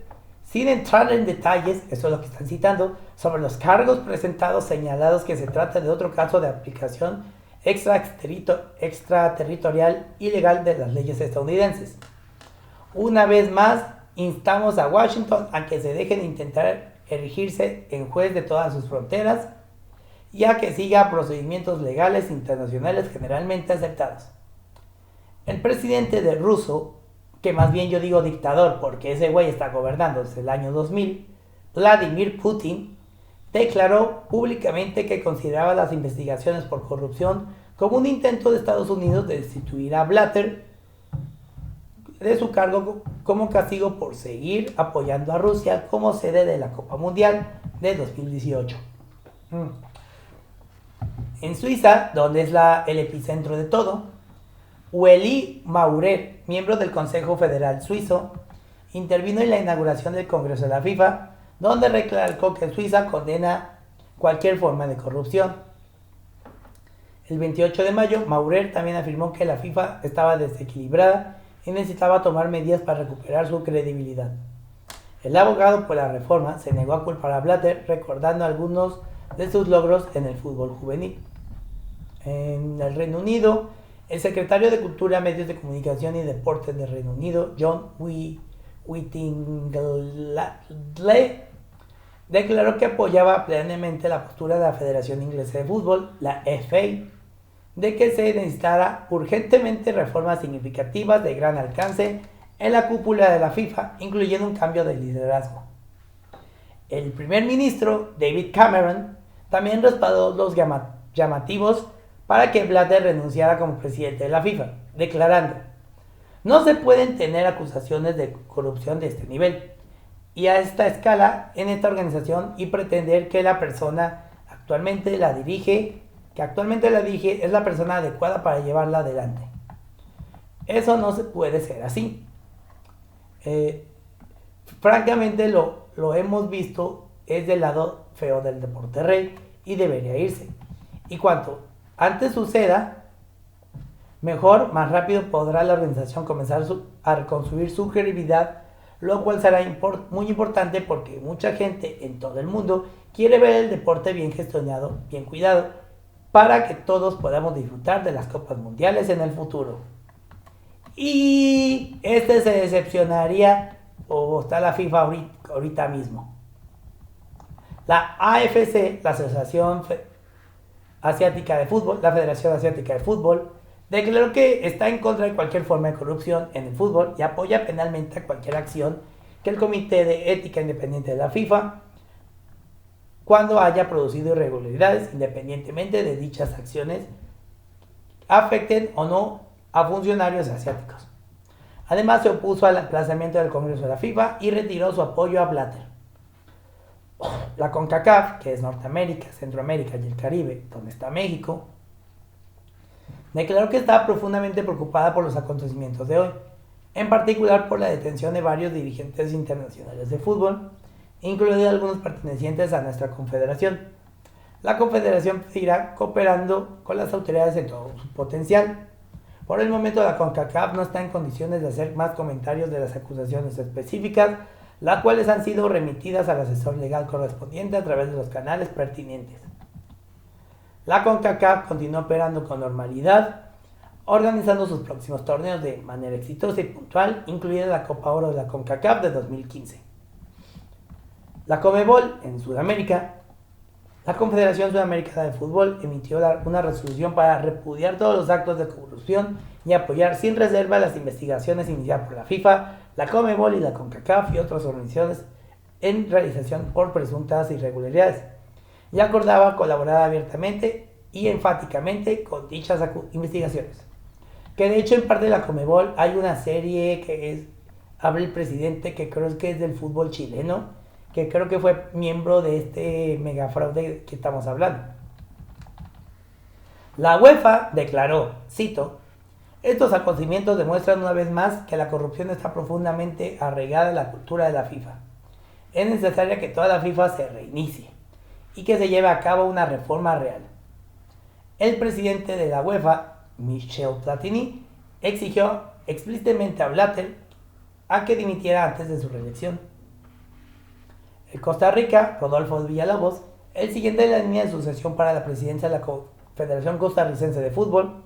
sin entrar en detalles, eso es lo que están citando, sobre los cargos presentados señalados que se trata de otro caso de aplicación extraterritorial ilegal de las leyes estadounidenses. Una vez más, instamos a Washington a que se dejen de intentar erigirse en juez de todas sus fronteras y a que siga procedimientos legales internacionales generalmente aceptados. El presidente de ruso, que más bien yo digo dictador porque ese güey está gobernando desde el año 2000, Vladimir Putin, declaró públicamente que consideraba las investigaciones por corrupción como un intento de Estados Unidos de destituir a Blatter de su cargo como castigo por seguir apoyando a Rusia como sede de la Copa Mundial de 2018. En Suiza, donde es el epicentro de todo, Ueli Maurer, miembro del Consejo Federal Suizo, intervino en la inauguración del Congreso de la FIFA, donde recalcó que Suiza condena cualquier forma de corrupción. El 28 de mayo, Maurer también afirmó que la FIFA estaba desequilibrada y necesitaba tomar medidas para recuperar su credibilidad. El abogado por la reforma se negó a culpar a Blatter, recordando algunos de sus logros en el fútbol juvenil. En el Reino Unido, el secretario de Cultura, Medios de Comunicación y Deportes del Reino Unido, John Whittingley, declaró que apoyaba plenamente la postura de la Federación Inglesa de Fútbol, la FA, de que se necesitara urgentemente reformas significativas de gran alcance en la cúpula de la FIFA, incluyendo un cambio de liderazgo. El primer ministro, David Cameron, también respaldó los llamativos para que Blatter renunciara como presidente de la FIFA, declarando: no se pueden tener acusaciones de corrupción de este nivel y a esta escala en esta organización y pretender que la persona actualmente la dirige es la persona adecuada para llevarla adelante. Eso no se puede ser así. Francamente lo hemos visto, es del lado feo del deporte rey y debería irse. Y cuanto antes suceda, mejor, más rápido podrá la organización comenzar a reconstruir su credibilidad, lo cual será muy importante porque mucha gente en todo el mundo quiere ver el deporte bien gestionado, bien cuidado, para que todos podamos disfrutar de las copas mundiales en el futuro. Y se decepcionaría o está la FIFA ahorita mismo. La AFC, la Asociación Asiática de Fútbol, la Federación Asiática de Fútbol, declaró que está en contra de cualquier forma de corrupción en el fútbol y apoya penalmente a cualquier acción que el Comité de Ética Independiente de la FIFA cuando haya producido irregularidades, independientemente de dichas acciones afecten o no a funcionarios asiáticos. Además, se opuso al aplazamiento del Congreso de la FIFA y retiró su apoyo a Blatter. La CONCACAF, que es Norteamérica, Centroamérica y el Caribe, donde está México, declaró que estaba profundamente preocupada por los acontecimientos de hoy, en particular por la detención de varios dirigentes internacionales de fútbol, incluidos algunos pertenecientes a nuestra confederación. La confederación seguirá cooperando con las autoridades en todo su potencial. Por el momento, la CONCACAF no está en condiciones de hacer más comentarios de las acusaciones específicas, las cuales han sido remitidas al asesor legal correspondiente a través de los canales pertinentes. La CONCACAF continúa operando con normalidad, organizando sus próximos torneos de manera exitosa y puntual, incluida la Copa Oro de la CONCACAF de 2015. La CONMEBOL en Sudamérica. La Confederación Sudamericana de Fútbol emitió una resolución para repudiar todos los actos de corrupción y apoyar sin reserva las investigaciones iniciadas por la FIFA, la CONMEBOL y la CONCACAF y otras organizaciones en realización por presuntas irregularidades, y acordaba colaborar abiertamente y enfáticamente con dichas investigaciones. Que de hecho en parte de la CONMEBOL hay una serie que habla el presidente, que creo que es del fútbol chileno, que creo que fue miembro de este megafraude que estamos hablando. La UEFA declaró, cito: estos acontecimientos demuestran una vez más que la corrupción está profundamente arraigada en la cultura de la FIFA. Es necesario que toda la FIFA se reinicie y que se lleve a cabo una reforma real. El presidente de la UEFA, Michel Platini, exigió explícitamente a Blatter a que dimitiera antes de su reelección. En Costa Rica, Rodolfo Villalobos, el siguiente en la línea de sucesión para la presidencia de la Federación Costarricense de Fútbol,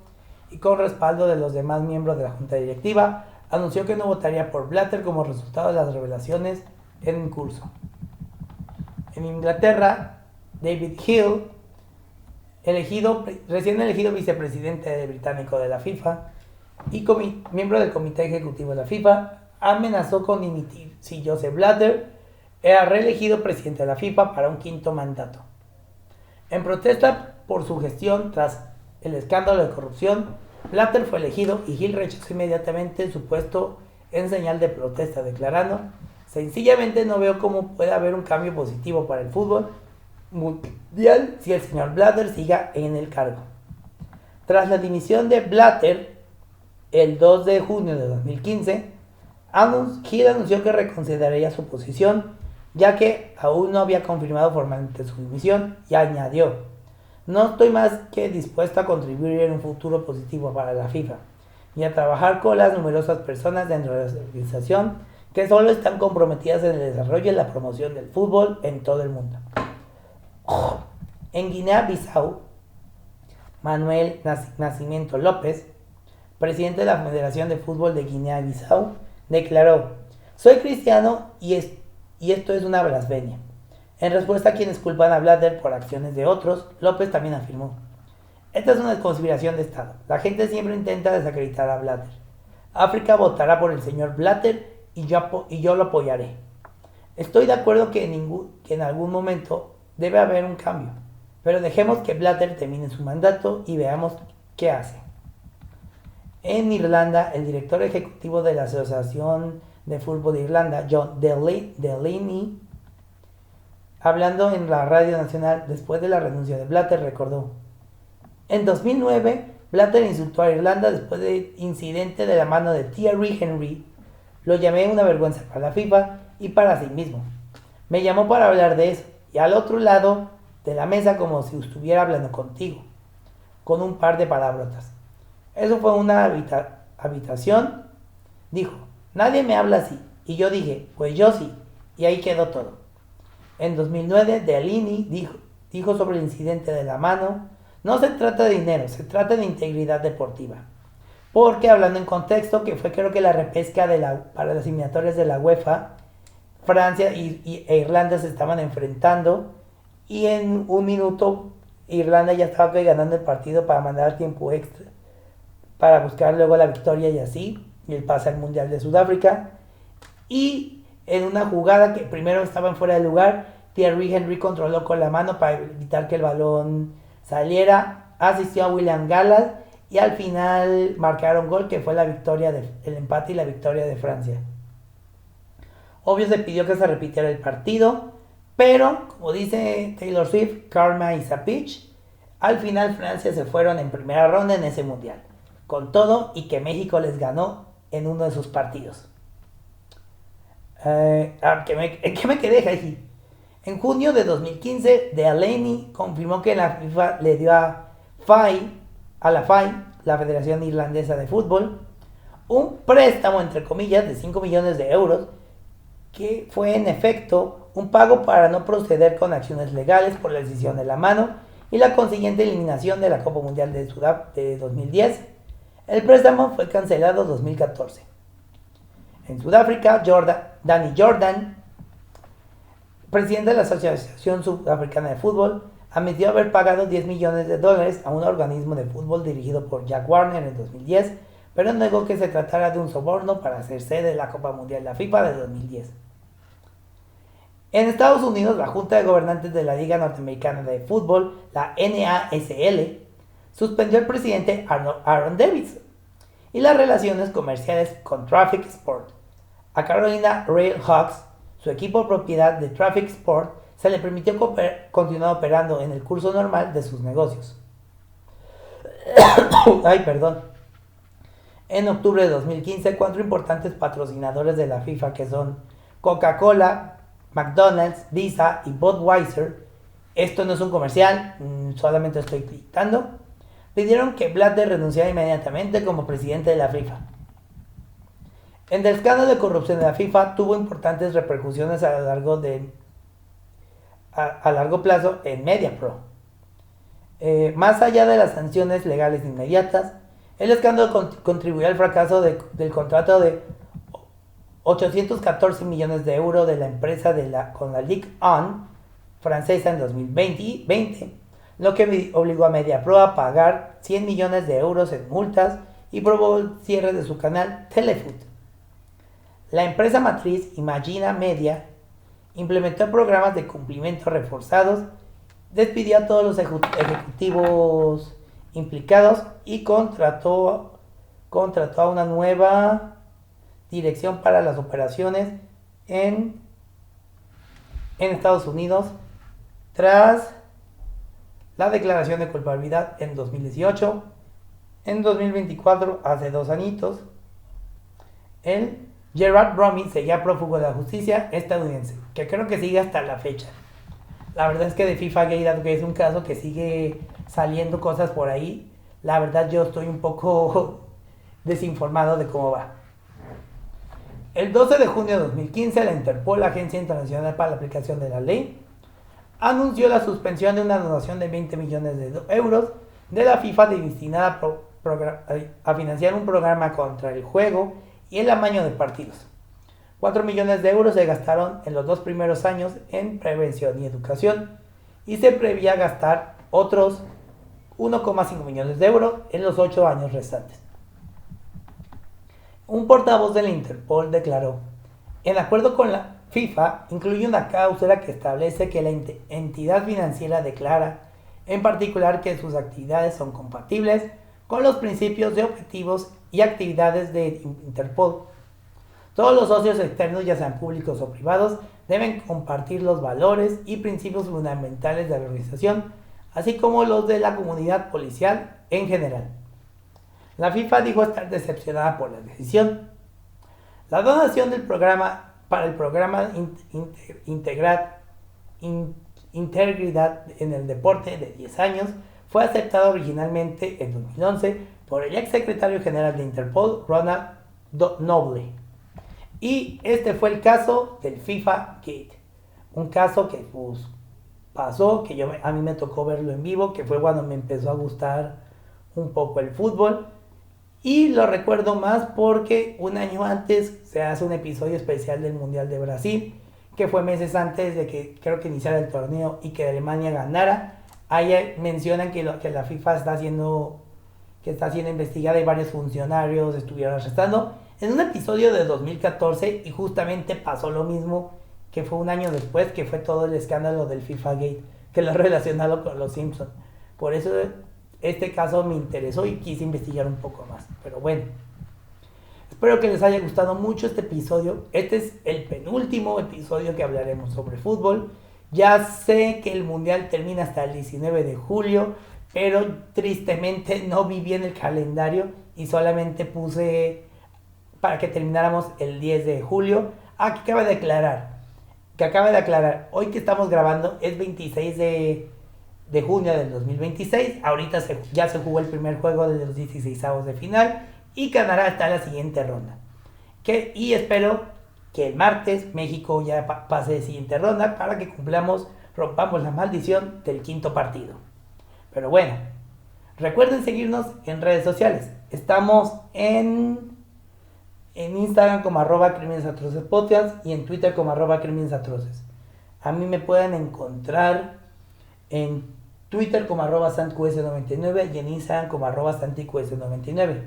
y con respaldo de los demás miembros de la junta directiva, anunció que no votaría por Blatter como resultado de las revelaciones en curso. En Inglaterra, David Hill, recién elegido vicepresidente británico de la FIFA y miembro del comité ejecutivo de la FIFA, amenazó con dimitir si Joseph Blatter era reelegido presidente de la FIFA para un quinto mandato. En protesta por su gestión tras el escándalo de corrupción, Blatter fue elegido y Hill rechazó inmediatamente su puesto en señal de protesta, declarando: sencillamente no veo cómo puede haber un cambio positivo para el fútbol mundial si el señor Blatter siga en el cargo. Tras la dimisión de Blatter el 2 de junio de 2015, Hill anunció que reconsideraría su posición, ya que aún no había confirmado formalmente su dimisión, y añadió: no estoy más que dispuesto a contribuir en un futuro positivo para la FIFA y a trabajar con las numerosas personas dentro de la organización que solo están comprometidas en el desarrollo y la promoción del fútbol en todo el mundo. En Guinea-Bissau, Manuel Nascimento López, presidente de la Federación de Fútbol de Guinea-Bissau, declaró: soy cristiano y esto es una blasfemia. En respuesta a quienes culpan a Blatter por acciones de otros, López también afirmó: esta es una conspiración de Estado. La gente siempre intenta desacreditar a Blatter. África votará por el señor Blatter y yo lo apoyaré. Estoy de acuerdo que en algún momento debe haber un cambio, Pero dejemos que Blatter termine su mandato y veamos qué hace. En Irlanda, el director ejecutivo de la Asociación de Fútbol de Irlanda, John Delaney, hablando en la radio nacional después de la renuncia de Blatter, recordó: en 2009, Blatter insultó a Irlanda después del incidente de la mano de Thierry Henry. Lo llamé una vergüenza para la FIFA y para sí mismo. Me llamó para hablar de eso, y al otro lado de la mesa como si estuviera hablando contigo, con un par de palabrotas. Eso fue una habitación, dijo. Nadie me habla así. Y yo dije, pues yo sí. Y ahí quedó todo. En 2009, Delaney dijo sobre el incidente de la mano: no se trata de dinero, se trata de integridad deportiva. Porque, hablando en contexto, que fue creo que la repesca para las eliminatorias de la UEFA, Francia e Irlanda se estaban enfrentando y en un minuto Irlanda ya estaba ganando el partido para mandar tiempo extra, para buscar luego la victoria y así, y el pase al Mundial de Sudáfrica. Y en una jugada que primero estaba en fuera de lugar, Thierry Henry controló con la mano para evitar que el balón saliera, asistió a William Gallas y al final marcaron gol, que fue la victoria, el empate y la victoria de Francia. Obvio se pidió que se repitiera el partido, pero como dice Taylor Swift, karma is a bitch. Al final Francia se fueron en primera ronda en ese mundial, con todo y que México les ganó en uno de sus partidos. ¿En qué me quedé aquí? En junio de 2015, Delaney confirmó que la FIFA le dio a la FAI, la Federación Irlandesa de Fútbol, un préstamo entre comillas de 5 millones de euros, que fue en efecto un pago para no proceder con acciones legales por la decisión de la mano y la consiguiente eliminación de la Copa Mundial de 2010. El préstamo fue cancelado en 2014. En Sudáfrica, Danny Jordan, presidente de la Asociación Sudafricana de Fútbol, admitió haber pagado $10 millones a un organismo de fútbol dirigido por Jack Warner en 2010, pero negó que se tratara de un soborno para hacer sede de la Copa Mundial de la FIFA de 2010. En Estados Unidos, la Junta de Gobernantes de la Liga Norteamericana de Fútbol, la NASL, suspendió al presidente Aaron Davidson y las relaciones comerciales con Traffic Sport. A Carolina Railhawks, su equipo propiedad de Traffic Sport, se le permitió continuar operando en el curso normal de sus negocios. En octubre de 2015, 4 importantes patrocinadores de la FIFA, que son Coca-Cola, McDonald's, Visa y Budweiser, esto no es un comercial, solamente estoy citando, pidieron que Blatter renunciara inmediatamente como presidente de la FIFA. El escándalo de corrupción de la FIFA tuvo importantes repercusiones a largo plazo en MediaPro. Más allá de las sanciones legales inmediatas, el escándalo contribuyó al fracaso del contrato de 814 millones de euros de la empresa con la Ligue 1 francesa en 2020, lo que obligó a MediaPro a pagar 100 millones de euros en multas y provocó el cierre de su canal Telefoot. La empresa matriz Imagina Media implementó programas de cumplimiento reforzados, despidió a todos los ejecutivos implicados y contrató a una nueva dirección para las operaciones en Estados Unidos tras la declaración de culpabilidad en 2018. En 2024, hace 2 añitos, el Gerard Bromley seguía prófugo de la justicia estadounidense, que creo que sigue hasta la fecha. La verdad es que de FIFA Gate, que es un caso que sigue saliendo cosas por ahí, la verdad yo estoy un poco desinformado de cómo va. El 12 de junio de 2015, la Interpol, la Agencia Internacional para la Aplicación de la Ley, anunció la suspensión de una donación de 20 millones de euros de la FIFA destinada a financiar un programa contra el juego y el amaño de partidos. 4 millones de euros se gastaron en los 2 primeros años en prevención y educación y se prevía gastar otros 1,5 millones de euros en los 8 años restantes. Un portavoz de la Interpol declaró: el acuerdo con la FIFA incluye una cláusula que establece que la entidad financiera declara en particular que sus actividades son compatibles con los principios de objetivos y actividades de Interpol. Todos los socios externos, ya sean públicos o privados, deben compartir los valores y principios fundamentales de la organización, así como los de la comunidad policial en general. La FIFA dijo estar decepcionada por la decisión. La donación del programa para el programa Integridad en el Deporte de 10 años fue aceptada originalmente en 2011 por el ex secretario general de Interpol, Ronald Noble. Y este fue el caso del FIFA Gate. Un caso que pasó, que a mí me tocó verlo en vivo, que fue cuando me empezó a gustar un poco el fútbol. Y lo recuerdo más porque un año antes se hace un episodio especial del Mundial de Brasil, que fue meses antes de que creo que iniciara el torneo y que Alemania ganara. Ahí mencionan que la FIFA está siendo investigada y varios funcionarios estuvieron arrestando. En un episodio de 2014, y justamente pasó lo mismo que fue un año después, que fue todo el escándalo del FIFA Gate, que lo relacionado con los Simpsons. Por eso este caso me interesó y quise investigar un poco más. Pero bueno, espero que les haya gustado mucho este episodio. Este es el penúltimo episodio que hablaremos sobre fútbol. Ya sé que el Mundial termina hasta el 19 de julio, pero tristemente no vi bien el calendario y solamente puse para que termináramos el 10 de julio. Que acaba de aclarar, hoy que estamos grabando es 26 de junio del 2026. Ahorita ya se jugó el primer juego de los 16avos de final y Canadá está en la siguiente ronda. Y espero que el martes México ya pase de siguiente ronda para que rompamos la maldición del quinto partido. Pero bueno, recuerden seguirnos en redes sociales. Estamos en Instagram como @crimenesatrocespodcast y en Twitter como @crimenesatroces. A mí me pueden encontrar en Twitter como @santqs99 y en Instagram como @santiqs99.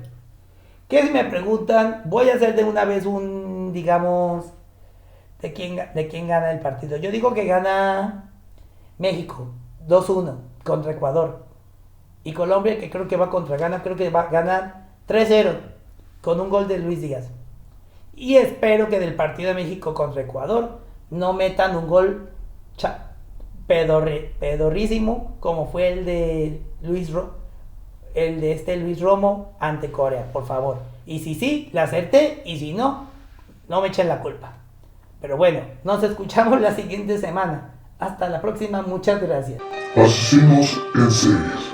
Que si me preguntan, voy a hacer de una vez de quién gana el partido. Yo digo que gana México 2-1 contra Ecuador. Y Colombia, que creo que va contra Ghana, creo que va a ganar 3-0 con un gol de Luis Díaz. Y espero que del partido de México contra Ecuador no metan un gol pedorrísimo como fue el de Luis Romo ante Corea, por favor. Y si sí, la acerté, y si no, no me echen la culpa. Pero bueno, nos escuchamos la siguiente semana. Hasta la próxima, muchas gracias. Asesinos en series,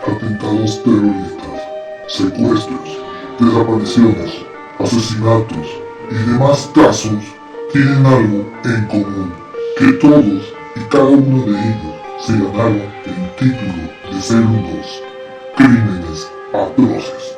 atentados terroristas, secuestros, desapariciones, asesinatos y demás casos tienen algo en común, que todos y cada uno de ellos se ganaron el título de ser unos crímenes atroces.